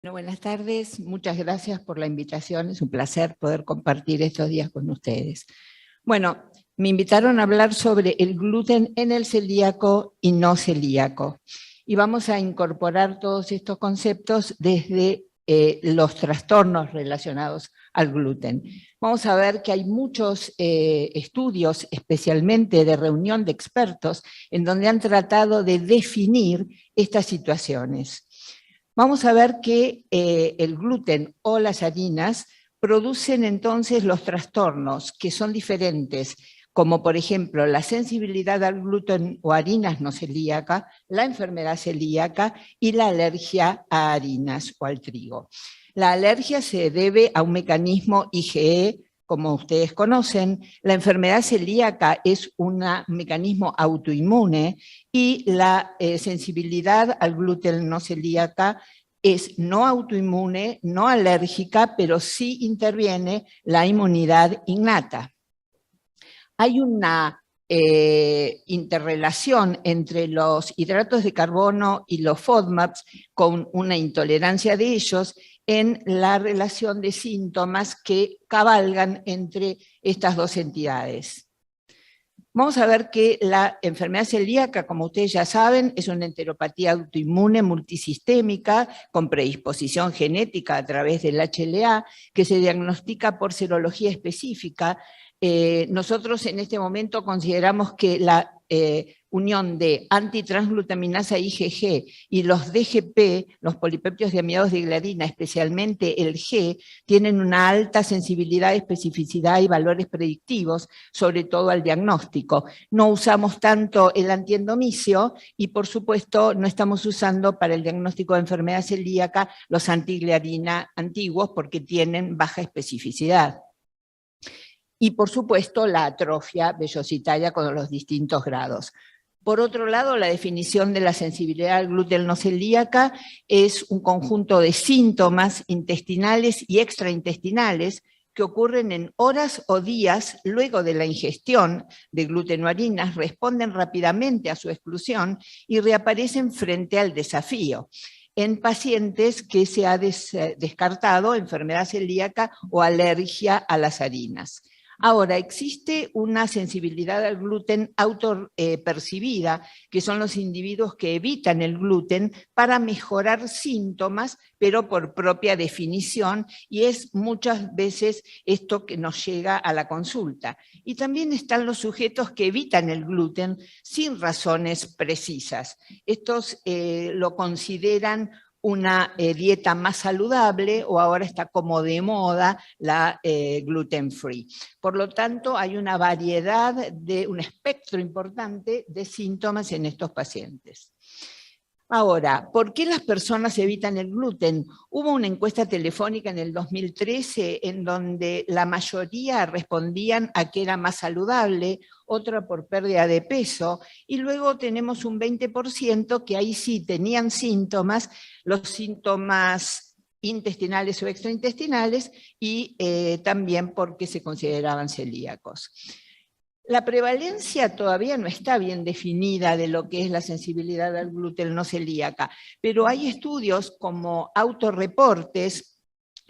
Bueno, buenas tardes, muchas gracias por la invitación, es un placer poder compartir estos días con ustedes. Bueno, me invitaron a hablar sobre el gluten en el celíaco y no celíaco, y vamos a incorporar todos estos conceptos desde los trastornos relacionados al gluten. Vamos a ver que hay muchos estudios, especialmente de reunión de expertos, en donde han tratado de definir estas situaciones. Vamos a ver que el gluten o las harinas producen entonces los trastornos que son diferentes, como por ejemplo la sensibilidad al gluten o harinas no celíaca, la enfermedad celíaca y la alergia a harinas o al trigo. La alergia se debe a un mecanismo IgE, como ustedes conocen. La enfermedad celíaca es un mecanismo autoinmune y la sensibilidad al gluten no celíaca es no autoinmune, no alérgica, pero sí interviene la inmunidad innata. Hay una interrelación entre los hidratos de carbono y los FODMAPs con una intolerancia de ellos en la relación de síntomas que cabalgan entre estas dos entidades. Vamos a ver que la enfermedad celíaca, como ustedes ya saben, es una enteropatía autoinmune multisistémica con predisposición genética a través del HLA que se diagnostica por serología específica. Nosotros en este momento consideramos que la unión de antitransglutaminasa IgG y los DGP, los polipéptidos diamidados de gliadina, especialmente el G, tienen una alta sensibilidad, especificidad y valores predictivos, sobre todo al diagnóstico. No usamos tanto el antiendomicio y, por supuesto, no estamos usando para el diagnóstico de enfermedad celíaca los antigliadina antiguos porque tienen baja especificidad. Y, por supuesto, la atrofia vellositaria con los distintos grados. Por otro lado, la definición de la sensibilidad al gluten no celíaca es un conjunto de síntomas intestinales y extraintestinales que ocurren en horas o días luego de la ingestión de gluten o harinas, responden rápidamente a su exclusión y reaparecen frente al desafío en pacientes que se ha descartado enfermedad celíaca o alergia a las harinas. Ahora, existe una sensibilidad al gluten autopercibida, que son los individuos que evitan el gluten para mejorar síntomas, pero por propia definición, y es muchas veces esto que nos llega a la consulta. Y también están los sujetos que evitan el gluten sin razones precisas. Estos lo consideran una dieta más saludable o ahora está como de moda la gluten free. Por lo tanto, hay una variedad, un espectro importante de síntomas en estos pacientes. Ahora, ¿por qué las personas evitan el gluten? Hubo una encuesta telefónica en el 2013 en donde la mayoría respondían a que era más saludable, otra por pérdida de peso, y luego tenemos un 20% que ahí sí tenían síntomas, los síntomas intestinales o extraintestinales, y también porque se consideraban celíacos. La prevalencia todavía no está bien definida de lo que es la sensibilidad al gluten no celíaca, pero hay estudios como autorreportes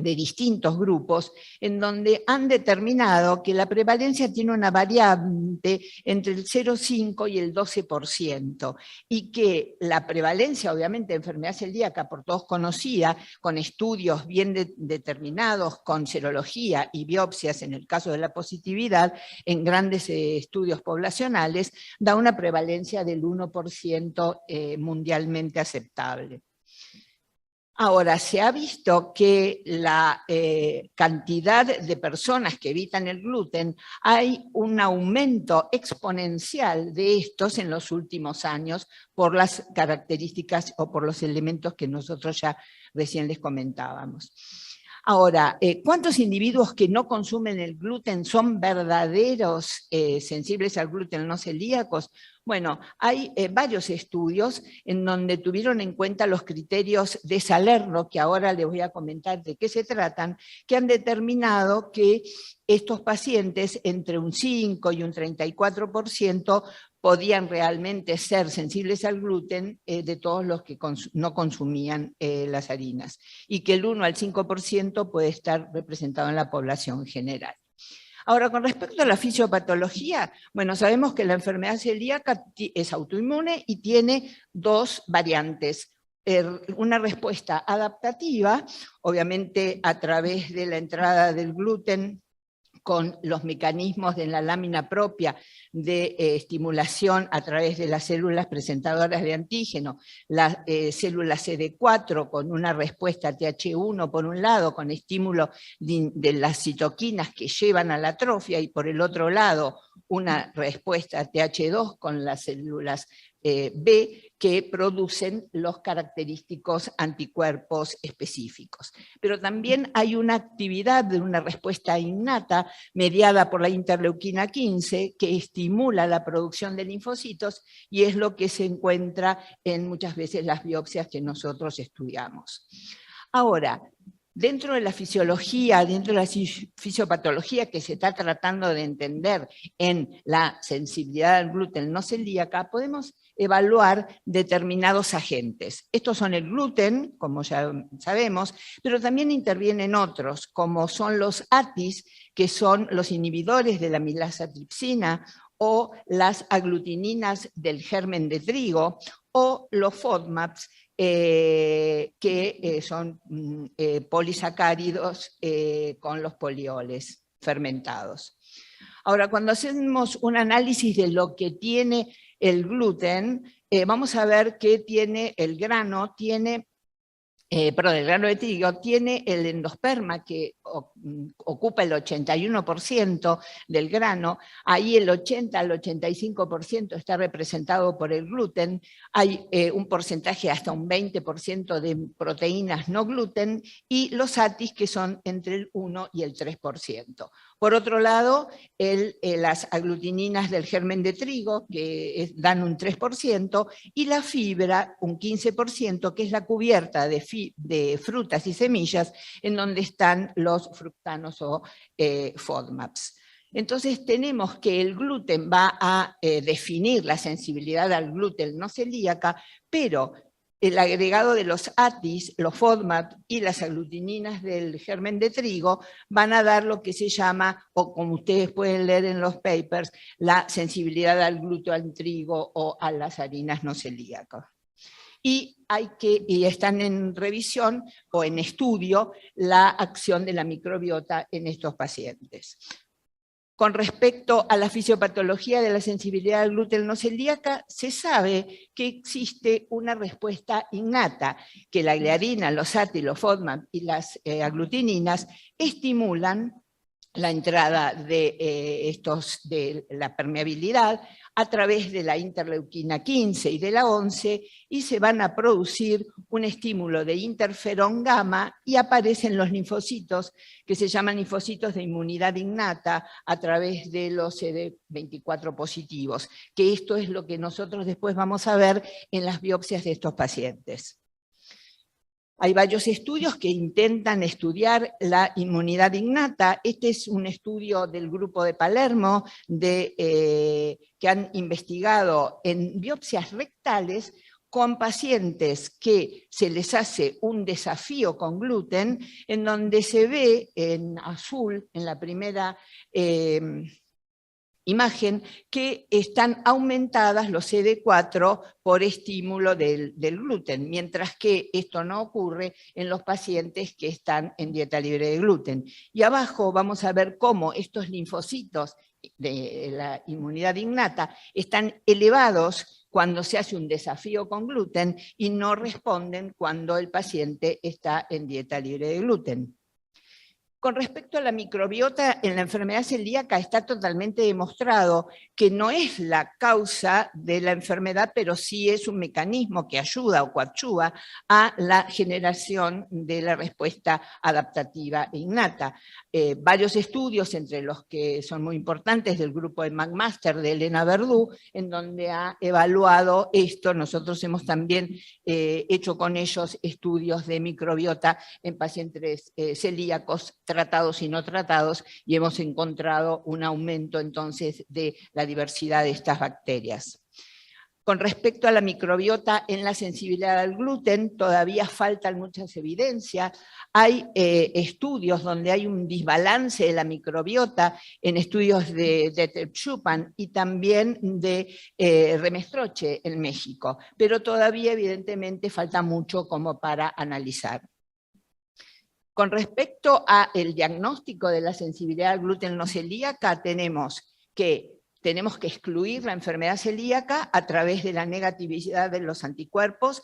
de distintos grupos, en donde han determinado que la prevalencia tiene una variante entre el 0,5 y el 12%, y que la prevalencia, obviamente, de enfermedad celíaca, por todos conocida, con estudios bien determinados, con serología y biopsias en el caso de la positividad, en grandes estudios poblacionales, da una prevalencia del 1% mundialmente aceptable. Ahora, se ha visto que la cantidad de personas que evitan el gluten, hay un aumento exponencial de estos en los últimos años por las características o por los elementos que nosotros ya recién les comentábamos. Ahora, ¿cuántos individuos que no consumen el gluten son verdaderos sensibles al gluten no celíacos? Bueno, hay varios estudios en donde tuvieron en cuenta los criterios de Salerno, que ahora les voy a comentar de qué se tratan, que han determinado que estos pacientes, entre un 5 y un 34%, podían realmente ser sensibles al gluten de todos los que no consumían las harinas, y que el 1 al 5% puede estar representado en la población general. Ahora, con respecto a la fisiopatología, bueno, sabemos que la enfermedad celíaca es autoinmune y tiene dos variantes. Una respuesta adaptativa, obviamente a través de la entrada del gluten con los mecanismos de la lámina propia de estimulación a través de las células presentadoras de antígeno, la célula CD4 con una respuesta TH1 por un lado, con estímulo de las citoquinas que llevan a la atrofia, y por el otro lado una respuesta TH2 con las células B, que producen los característicos anticuerpos específicos. Pero también hay una actividad de una respuesta innata mediada por la interleuquina 15 que estimula la producción de linfocitos, y es lo que se encuentra en muchas veces las biopsias que nosotros estudiamos. Ahora, dentro de la fisiología, dentro de la fisiopatología que se está tratando de entender en la sensibilidad al gluten no celíaca, podemos evaluar determinados agentes. Estos son el gluten, como ya sabemos, pero también intervienen otros, como son los ATIs, que son los inhibidores de la amilasa tripsina, o las aglutininas del germen de trigo, o los FODMAPs, que son polisacáridos con los polioles fermentados. Ahora, cuando hacemos un análisis de lo que tiene el gluten, vamos a ver que tiene el grano, el grano de trigo tiene el endosperma, que ocupa el 81% del grano. Ahí el 80 al 85% está representado por el gluten. Hay un porcentaje hasta un 20% de proteínas no gluten, y los ATIs, que son entre el 1 y el 3%. Por otro lado, las aglutininas del germen de trigo, que dan un 3%, y la fibra, un 15%, que es la cubierta de frutas y semillas, en donde están los fructanos o FODMAPs. Entonces tenemos que el gluten va a definir la sensibilidad al gluten no celíaca, pero el agregado de los ATIs, los FODMAP y las aglutininas del germen de trigo van a dar lo que se llama, o como ustedes pueden leer en los papers, la sensibilidad al gluten, al trigo o a las harinas no celíacas. Y están en revisión o en estudio la acción de la microbiota en estos pacientes. Con respecto a la fisiopatología de la sensibilidad al gluten no celíaca, se sabe que existe una respuesta innata, que la gliadina, los ATI, los FODMAP y las aglutininas estimulan la entrada de la permeabilidad a través de la interleuquina 15 y de la 11, y se van a producir un estímulo de interferón gamma, y aparecen los linfocitos, que se llaman linfocitos de inmunidad innata, a través de los CD24 positivos, que esto es lo que nosotros después vamos a ver en las biopsias de estos pacientes. Hay varios estudios que intentan estudiar la inmunidad innata. Este es un estudio del grupo de Palermo que han investigado en biopsias rectales con pacientes que se les hace un desafío con gluten, en donde se ve en azul, en la primera imagen, que están aumentadas los CD4 por estímulo del gluten, mientras que esto no ocurre en los pacientes que están en dieta libre de gluten. Y abajo vamos a ver cómo estos linfocitos de la inmunidad innata están elevados cuando se hace un desafío con gluten y no responden cuando el paciente está en dieta libre de gluten. Con respecto a la microbiota, en la enfermedad celíaca está totalmente demostrado que no es la causa de la enfermedad, pero sí es un mecanismo que ayuda o coadyuva a la generación de la respuesta adaptativa e innata. Varios estudios, entre los que son muy importantes, del grupo de McMaster, de Elena Verdú, en donde ha evaluado esto. Nosotros hemos también hecho con ellos estudios de microbiota en pacientes celíacos tratados y no tratados, y hemos encontrado un aumento entonces de la diversidad de estas bacterias. Con respecto a la microbiota en la sensibilidad al gluten, todavía faltan muchas evidencias. Hay estudios donde hay un desbalance de la microbiota, en estudios de Tepchupan y también de Remestroche en México, pero todavía evidentemente falta mucho como para analizar. Con respecto al diagnóstico de la sensibilidad al gluten no celíaca, tenemos que excluir la enfermedad celíaca a través de la negatividad de los anticuerpos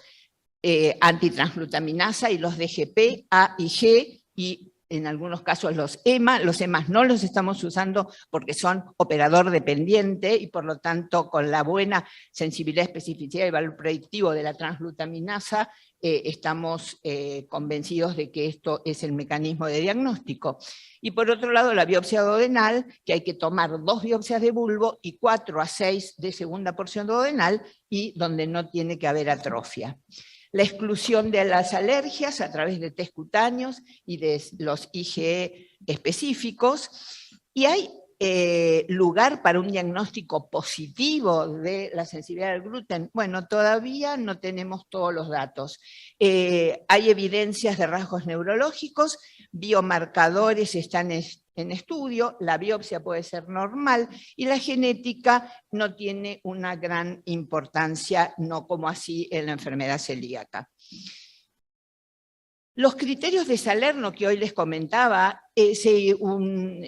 antitransglutaminasa y los DGP, A y G, y en algunos casos los EMA. Los EMA no los estamos usando porque son operador dependiente y por lo tanto con la buena sensibilidad, especificidad y valor predictivo de la transglutaminasa estamos convencidos de que esto es el mecanismo de diagnóstico. Y por otro lado, la biopsia duodenal, que hay que tomar 2 biopsias de bulbo y 4 a 6 de segunda porción duodenal, y donde no tiene que haber atrofia. La exclusión de las alergias a través de test cutáneos y de los IgE específicos, y hay lugar para un diagnóstico positivo de la sensibilidad al gluten. Bueno, todavía no tenemos todos los datos. Hay evidencias de rasgos neurológicos, biomarcadores están en estudio, la biopsia puede ser normal y la genética no tiene una gran importancia, no como así en la enfermedad celíaca. Los criterios de Salerno que hoy les comentaba se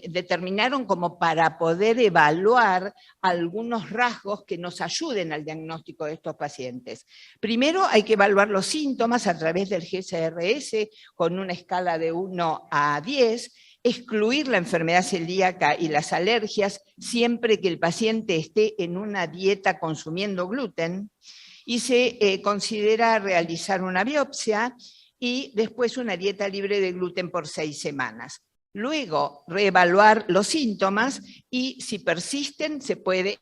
determinaron como para poder evaluar algunos rasgos que nos ayuden al diagnóstico de estos pacientes. Primero hay que evaluar los síntomas a través del GCRS con una escala de 1 a 10, excluir la enfermedad celíaca y las alergias siempre que el paciente esté en una dieta consumiendo gluten, y se considera realizar una biopsia y después una dieta libre de gluten por 6 semanas. Luego, reevaluar los síntomas y si persisten, se puede.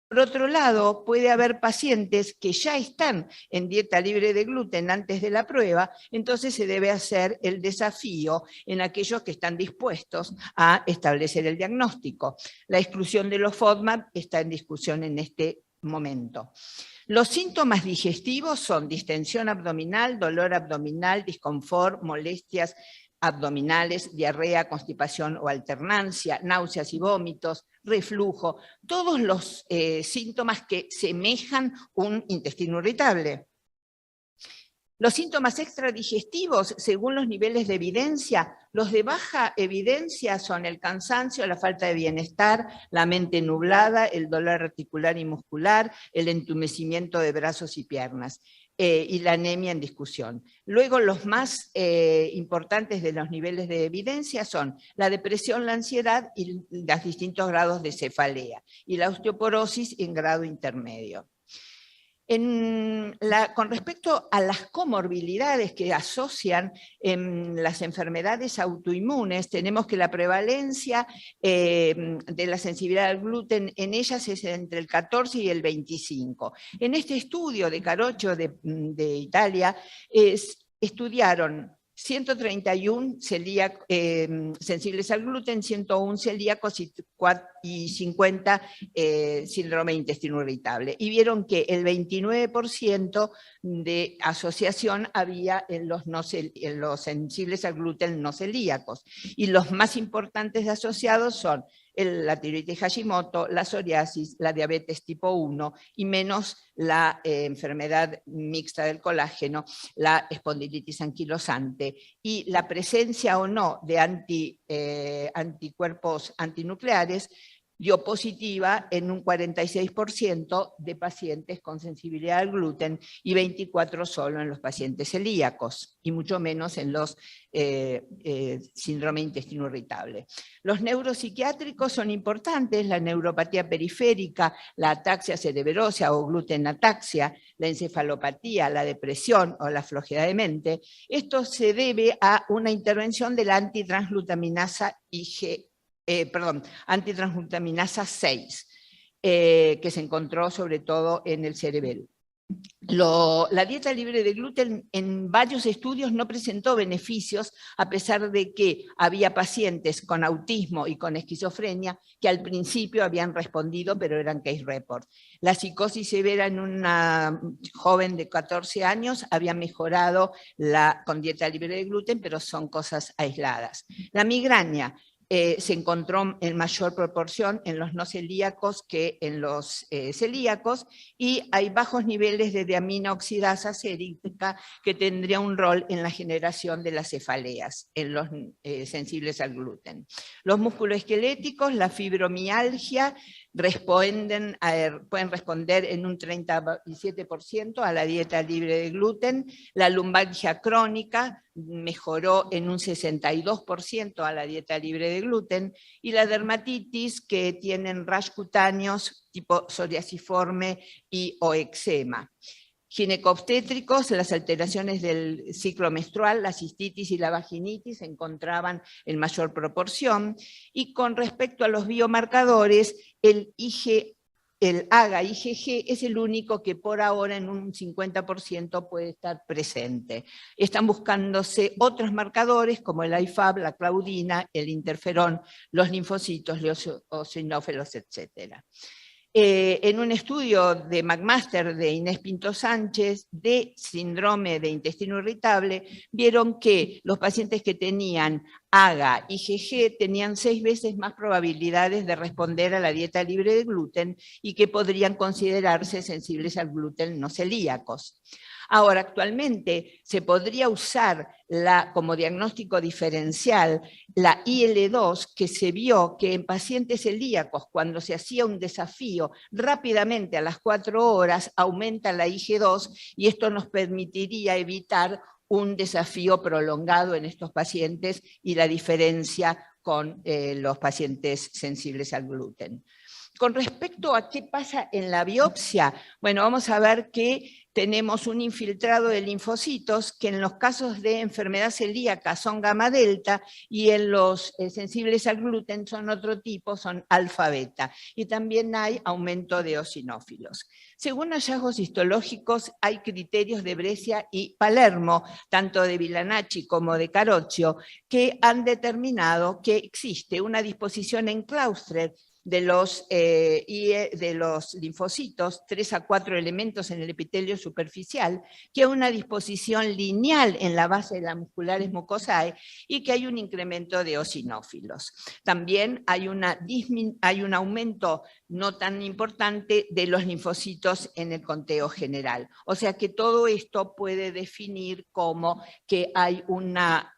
Por otro lado, puede haber pacientes que ya están en dieta libre de gluten antes de la prueba, entonces se debe hacer el desafío en aquellos que están dispuestos a establecer el diagnóstico. La exclusión de los FODMAP está en discusión en este momento. Los síntomas digestivos son distensión abdominal, dolor abdominal, disconfort, molestias abdominales, diarrea, constipación o alternancia, náuseas y vómitos, reflujo, todos los síntomas que semejan un intestino irritable. Los síntomas extradigestivos, según los niveles de evidencia, los de baja evidencia son el cansancio, la falta de bienestar, la mente nublada, el dolor articular y muscular, el entumecimiento de brazos y piernas, y la anemia en discusión. Luego los más importantes de los niveles de evidencia son la depresión, la ansiedad y los distintos grados de cefalea, y la osteoporosis en grado intermedio. Con respecto a las comorbilidades que asocian las enfermedades autoinmunes, tenemos que la prevalencia de la sensibilidad al gluten en ellas es entre el 14 y el 25. En este estudio de Caroccio de Italia, estudiaron 131 sensibles al gluten, 101 celíacos y 50 síndrome de intestino irritable. Y vieron que el 29% de asociación había en los sensibles al gluten no celíacos. Y los más importantes asociados son la tiroides Hashimoto, la psoriasis, la diabetes tipo 1 y menos la enfermedad mixta del colágeno, la espondilitis anquilosante, y la presencia o no de anticuerpos antinucleares dio positiva en un 46% de pacientes con sensibilidad al gluten y 24% solo en los pacientes celíacos, y mucho menos en los síndrome de intestino irritable. Los neuropsiquiátricos son importantes: la neuropatía periférica, la ataxia cerebrosa o glutenataxia, la encefalopatía, la depresión o la flojedad de mente. Esto se debe a una intervención de la antitransglutaminasa antitransglutaminasa 6, que se encontró sobre todo en el cerebelo. La dieta libre de gluten en varios estudios no presentó beneficios, a pesar de que había pacientes con autismo y con esquizofrenia que al principio habían respondido, pero eran case report. La psicosis severa en una joven de 14 años había mejorado con dieta libre de gluten, pero son cosas aisladas. La migraña se encontró en mayor proporción en los no celíacos que en los celíacos, y hay bajos niveles de diamina oxidasa sérica que tendría un rol en la generación de las cefaleas en los sensibles al gluten. Los musculoesqueléticos, la fibromialgia, pueden responder en un 37% a la dieta libre de gluten. La lumbalgia crónica mejoró en un 62% a la dieta libre de gluten, y la dermatitis, que tienen rash cutáneos tipo psoriasiforme o eczema. Ginecobstétricos, las alteraciones del ciclo menstrual, la cistitis y la vaginitis se encontraban en mayor proporción. Y con respecto a los biomarcadores, el AGA-IgG es el único que por ahora en un 50% puede estar presente. Están buscándose otros marcadores como el IFAB, la claudina, el interferón, los linfocitos, los eosinófilos, etc. En un estudio de McMaster de Inés Pinto Sánchez de síndrome de intestino irritable, vieron que los pacientes que tenían AGA y IgG tenían 6 veces más probabilidades de responder a la dieta libre de gluten y que podrían considerarse sensibles al gluten no celíacos. Ahora, actualmente se podría usar como diagnóstico diferencial la IL-2, que se vio que en pacientes celíacos, cuando se hacía un desafío rápidamente a las 4 horas, aumenta la IG2, y esto nos permitiría evitar un desafío prolongado en estos pacientes y la diferencia con los pacientes sensibles al gluten. Con respecto a qué pasa en la biopsia, bueno, vamos a ver que tenemos un infiltrado de linfocitos que en los casos de enfermedad celíaca son gamma delta, y en los sensibles al gluten son otro tipo, son alfa beta, y también hay aumento de eosinófilos. Según hallazgos histológicos, hay criterios de Brescia y Palermo, tanto de Vilanacci como de Caroccio, que han determinado que existe una disposición en Claustrer de los linfocitos, 3 a 4 elementos en el epitelio superficial, que hay una disposición lineal en la base de las musculares mucosae, y que hay un incremento de eosinófilos. También hay un aumento no tan importante de los linfocitos en el conteo general. O sea que todo esto puede definir como que hay una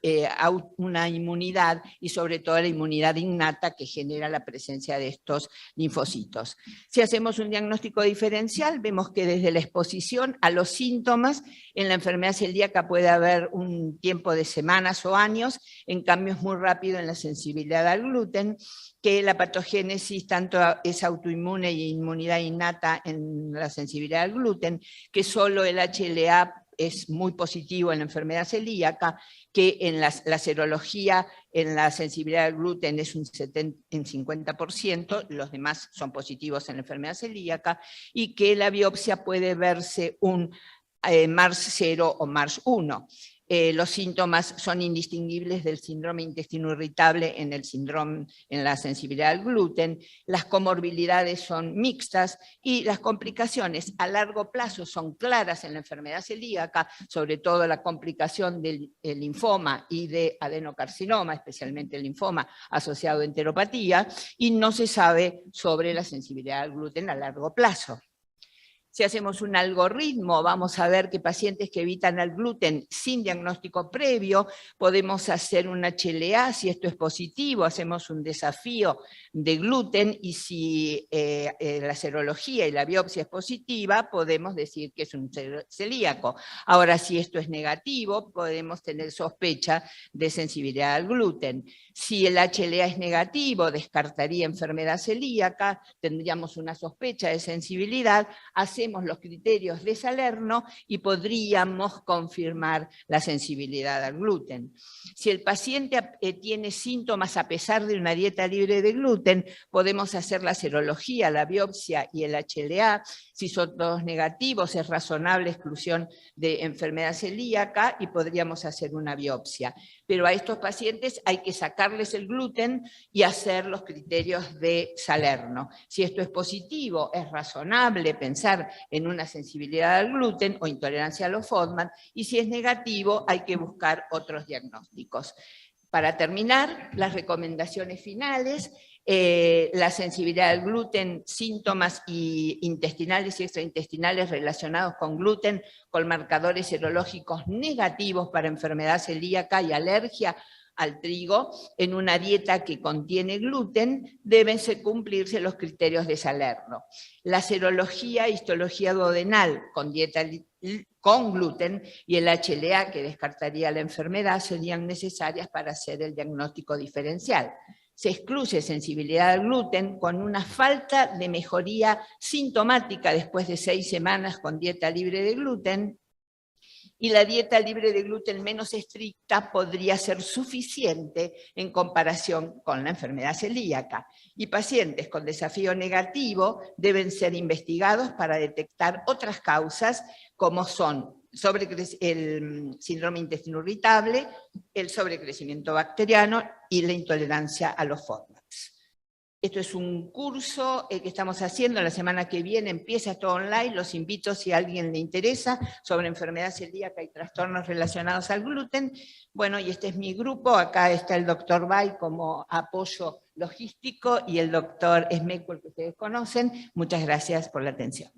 inmunidad, y sobre todo la inmunidad innata que genera la presencia de estos linfocitos. Si hacemos un diagnóstico diferencial, vemos que desde la exposición a los síntomas, en la enfermedad celíaca puede haber un tiempo de semanas o años, en cambio es muy rápido en la sensibilidad al gluten, que la patogénesis tanto es autoinmune y inmunidad innata en la sensibilidad al gluten, que solo el HLA es muy positivo en la enfermedad celíaca, que en la serología en la sensibilidad al gluten es un 50%, los demás son positivos en la enfermedad celíaca, y que la biopsia puede verse un MARS 0 o MARS 1. Los síntomas son indistinguibles del síndrome intestino irritable en la sensibilidad al gluten, las comorbilidades son mixtas, y las complicaciones a largo plazo son claras en la enfermedad celíaca, sobre todo la complicación del linfoma y de adenocarcinoma, especialmente el linfoma asociado a enteropatía, y no se sabe sobre la sensibilidad al gluten a largo plazo. Si hacemos un algoritmo, vamos a ver que pacientes que evitan el gluten sin diagnóstico previo, podemos hacer un HLA, si esto es positivo, hacemos un desafío de gluten, y si la serología y la biopsia es positiva, podemos decir que es un celíaco. Ahora, si esto es negativo, podemos tener sospecha de sensibilidad al gluten. Si el HLA es negativo, descartaría enfermedad celíaca, tendríamos una sospecha de sensibilidad, hacemos establecemos los criterios de Salerno y podríamos confirmar la sensibilidad al gluten. Si el paciente tiene síntomas a pesar de una dieta libre de gluten, podemos hacer la serología, la biopsia y el HLA. Si son todos negativos, es razonable exclusión de enfermedad celíaca y podríamos hacer una biopsia. Pero a estos pacientes hay que sacarles el gluten y hacer los criterios de Salerno. Si esto es positivo, es razonable pensar en una sensibilidad al gluten o intolerancia a los FODMAP, y si es negativo, hay que buscar otros diagnósticos. Para terminar, las recomendaciones finales: la sensibilidad al gluten, síntomas intestinales y extraintestinales relacionados con gluten, con marcadores serológicos negativos para enfermedad celíaca y alergia al trigo, en una dieta que contiene gluten, deben cumplirse los criterios de Salerno. La serología e histología duodenal con dieta con gluten y el HLA, que descartaría la enfermedad, serían necesarias para hacer el diagnóstico diferencial. Se excluye sensibilidad al gluten con una falta de mejoría sintomática después de 6 semanas con dieta libre de gluten, y la dieta libre de gluten menos estricta podría ser suficiente en comparación con la enfermedad celíaca. Y pacientes con desafío negativo deben ser investigados para detectar otras causas, como son el síndrome intestino irritable, el sobrecrecimiento bacteriano y la intolerancia a los FODMAPs. Esto es un curso que estamos haciendo, la semana que viene empieza todo online, los invito si a alguien le interesa, sobre enfermedad celíaca y trastornos relacionados al gluten. Bueno, y este es mi grupo, acá está el doctor Bay como apoyo logístico y el doctor Esmeco, el que ustedes conocen. Muchas gracias por la atención.